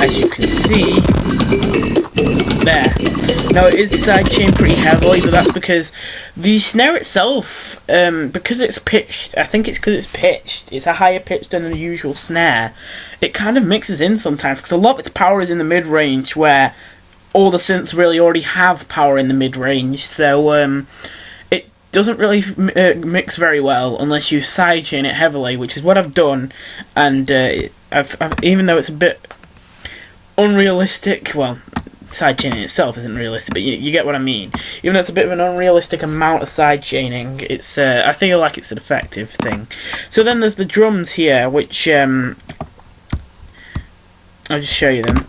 as you can see, there. Now it is sidechained pretty heavily, but that's because the snare itself, because it's pitched, I think it's because it's pitched, it's a higher pitch than the usual snare, it kind of mixes in sometimes, because a lot of its power is in the mid-range, where all the synths really already have power in the mid-range, so it doesn't really mix very well unless you sidechain it heavily, which is what I've done, and I've even though it's a bit unrealistic, well, sidechaining itself isn't realistic, but you get what I mean. Even though it's a bit of an unrealistic amount of sidechaining, it's I feel like it's an effective thing. So then there's the drums here, which I'll just show you them.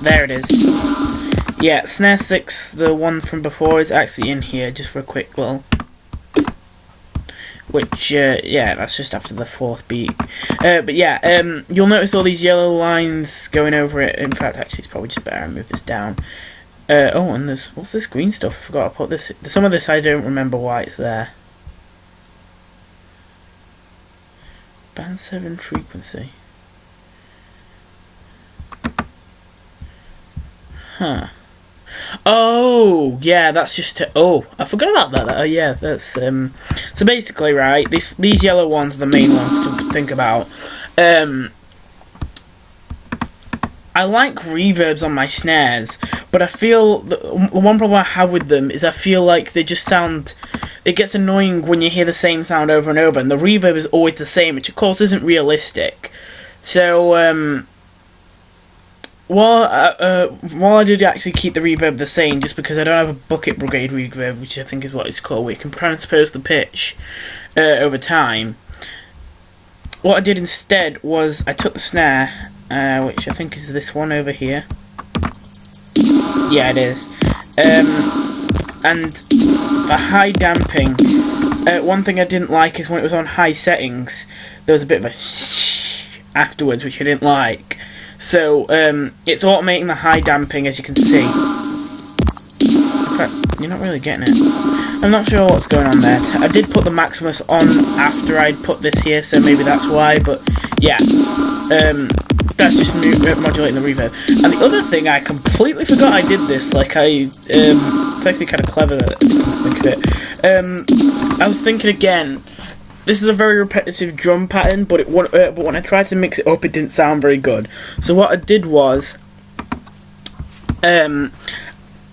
There it is. Yeah, snare 6, the one from before, is actually in here, just for a quick little... Which, yeah, that's just after the 4th beat. But yeah, you'll notice all these yellow lines going over it. In fact, actually, it's probably just better I move this down. Oh, and there's... What's this green stuff? I forgot to put this... Some of this I don't remember why it's there. Band 7 frequency. Huh. Oh, yeah, that's just oh, I forgot about that. Yeah, that's so basically, right, these yellow ones are the main ones to think about. I like reverbs on my snares, but I feel the one problem I have with them is I feel like they just sound... It gets annoying when you hear the same sound over and over, and the reverb is always the same, which of course isn't realistic. So, while I did actually keep the reverb the same, just because I don't have a bucket brigade reverb, which I think is what it's called, where you can transpose the pitch over time. What I did instead was I took the snare, which I think is this one over here. Yeah, it is. And for high damping, one thing I didn't like is when it was on high settings, there was a bit of a shh afterwards, which I didn't like. So, it's automating the high damping, as you can see. In fact, you're not really getting it. I'm not sure what's going on there. I did put the Maximus on after I'd put this here, so maybe that's why, but yeah. That's just modulating the reverb. And the other thing, I completely forgot I did this, it's actually kind of clever that I didn't think of it. I was thinking again, this is a very repetitive drum pattern, but when I tried to mix it up, it didn't sound very good. So what I did was, I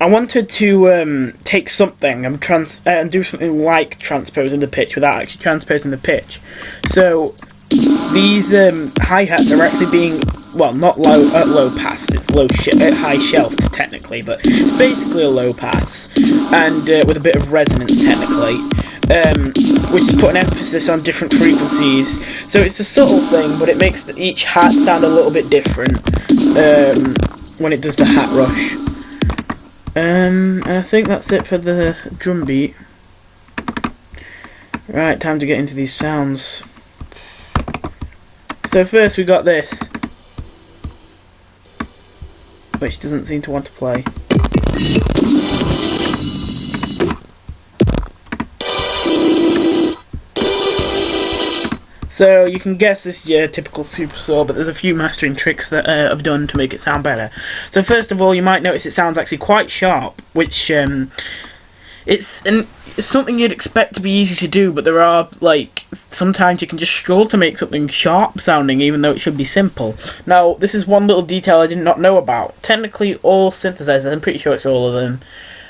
wanted to take something and do something like transposing the pitch without actually transposing the pitch. So these hi-hats are actually being, well, not low pass, it's high shelf technically, but it's basically a low pass, and with a bit of resonance technically. Which is put an emphasis on different frequencies. So it's a subtle thing, but it makes each hat sound a little bit different when it does the hat rush. And I think that's it for the drum beat. Right, time to get into these sounds. So first we got this, which doesn't seem to want to play. So you can guess this is your typical Super Saw, but there's a few mastering tricks that I've done to make it sound better. So first of all, you might notice it sounds actually quite sharp, which it's something you'd expect to be easy to do, but there are, like, sometimes you can just struggle to make something sharp sounding even though it should be simple. Now, this is one little detail I did not know about. Technically, all synthesizers, I'm pretty sure it's all of them,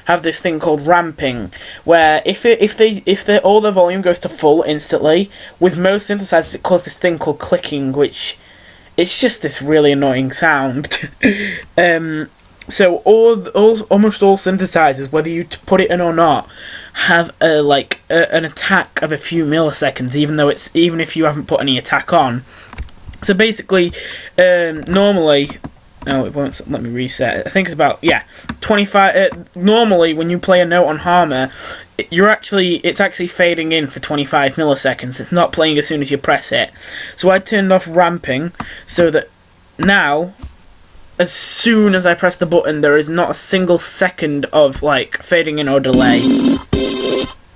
have this thing called ramping, where if all their volume goes to full instantly, with most synthesizers it causes this thing called clicking, which it's just this really annoying sound. So almost all synthesizers, whether you put it in or not, have an attack of a few milliseconds, even if you haven't put any attack on. So basically, normally. No, it won't let me reset. I think it's about 25. Normally, when you play a note on Harmer, it's actually fading in for 25 milliseconds. It's not playing as soon as you press it. So I turned off ramping so that now as soon as I press the button, there is not a single second of like fading in or delay.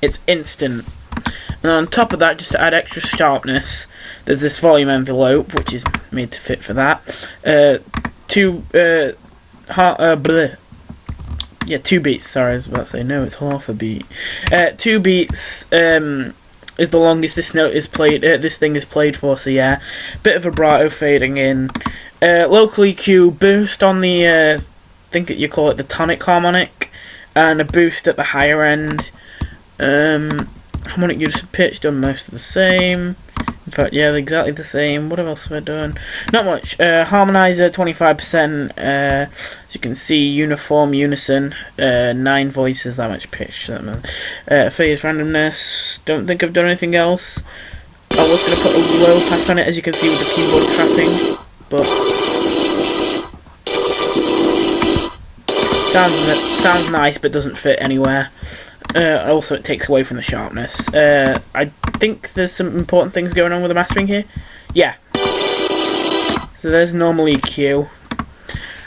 It's instant. And on top of that, just to add extra sharpness, there's this volume envelope, which is made to fit for that. 2 beats. Sorry, I was about to say no. It's half a beat. 2 beats is the longest this note is played. This thing is played for. So yeah, bit of vibrato fading in. Local EQ boost on the I think you call it the tonic harmonic, and a boost at the higher end. Harmonic use pitch done most of the same. In fact, yeah, they're exactly the same. What else have I done? Not much. Harmonizer 25%. As you can see, uniform unison. 9 voices, that much pitch. Phase randomness. Don't think I've done anything else. I was going to put a low pass on it, as you can see with the keyboard tapping, but sounds nice, but doesn't fit anywhere. Also, it takes away from the sharpness. I think there's some important things going on with the mastering here. Yeah. So there's normal EQ.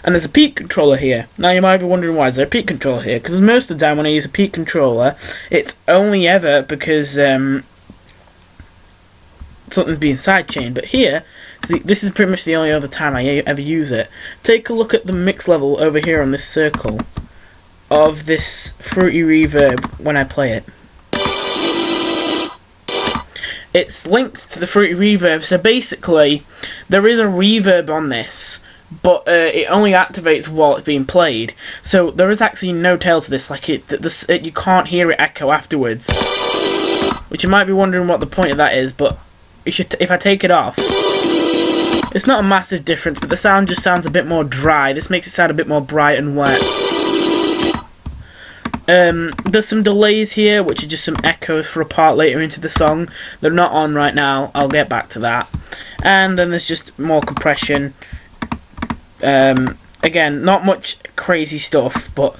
And there's a peak controller here. Now you might be wondering why is there a peak controller here, because most of the time when I use a peak controller, it's only ever because something's being sidechained. But here, this is pretty much the only other time I ever use it. Take a look at the mix level over here on this circle of this fruity reverb when I play it. It's linked to the fruity reverb, so basically there is a reverb on this, but it only activates while it's being played. So there is actually no tail to this, like you can't hear it echo afterwards. Which you might be wondering what the point of that is, but if I take it off, it's not a massive difference, but the sound just sounds a bit more dry. This makes it sound a bit more bright and wet. There's some delays here, which are just some echoes for a part later into the song. They're not on right now, I'll get back to that. And then there's just more compression. Again, not much crazy stuff, but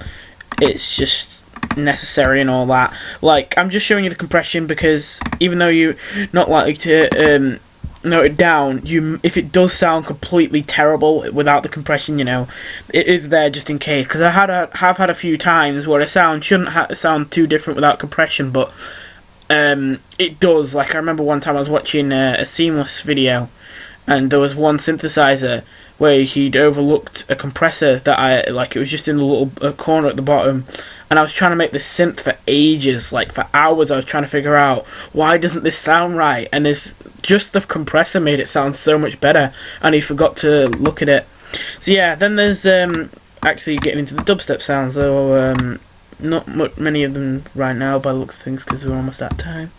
it's just necessary and all that. Like, I'm just showing you the compression because even though you're not likely to note it down, if it does sound completely terrible without the compression, you know, it is there just in case. Because I have had a few times where a sound shouldn't sound too different without compression, but it does. Like I remember one time I was watching a Seamless video, and there was one synthesizer where he'd overlooked a compressor that it was just in the little corner at the bottom. And I was trying to make this synth for ages, like for hours. I was trying to figure out why doesn't this sound right, and just the compressor made it sound so much better, and he forgot to look at it. So yeah, then there's actually getting into the dubstep sounds, though not many of them right now by the looks of things because we're almost out of time.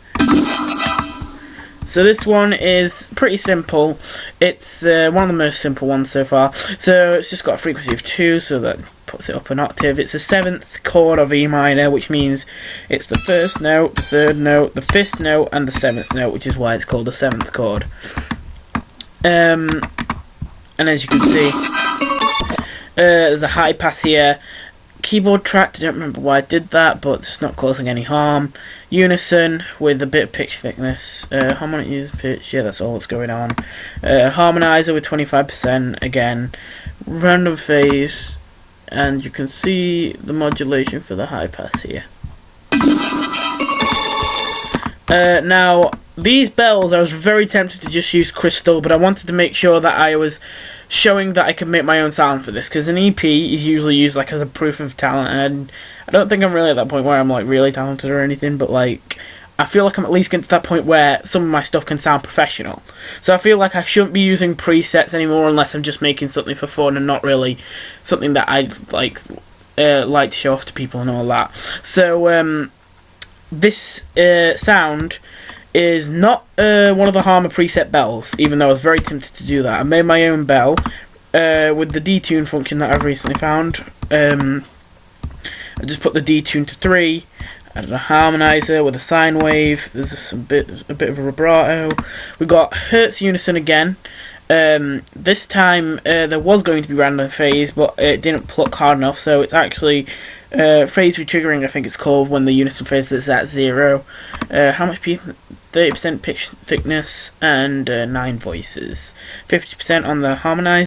So this one is pretty simple. It's one of the most simple ones so far. So it's just got a frequency of 2, so that puts it up an octave. It's a 7th chord of E minor, which means it's the 1st note, the 3rd note, the 5th note, and the 7th note, which is why it's called a 7th chord. And as you can see, there's a high pass here. Keyboard tracked, I don't remember why I did that, but it's not causing any harm. Unison with a bit of pitch thickness. Harmonic use pitch, yeah, that's all that's going on. Harmonizer with 25%, again. Random phase, and you can see the modulation for the high pass here. Now, these bells, I was very tempted to just use crystal, but I wanted to make sure that I was showing that I could make my own sound for this, because an EP is usually used like as a proof of talent, and I don't think I'm really at that point where I'm like really talented or anything, but like I feel like I'm at least getting to that point where some of my stuff can sound professional. So I feel like I shouldn't be using presets anymore unless I'm just making something for fun and not really something that I'd like to show off to people and all that. So this sound is not one of the Harmer preset bells, even though I was very tempted to do that. I made my own bell with the detune function that I've recently found. I just put the detune to 3, added a harmonizer with a sine wave. There's a bit of a vibrato. We got Hertz unison again. This time there was going to be random phase, but it didn't pluck hard enough, so it's actually phase retriggering, I think it's called, when the unison phase is at 0. How much 30% pitch thickness and 9 voices. 50% on the harmonizer.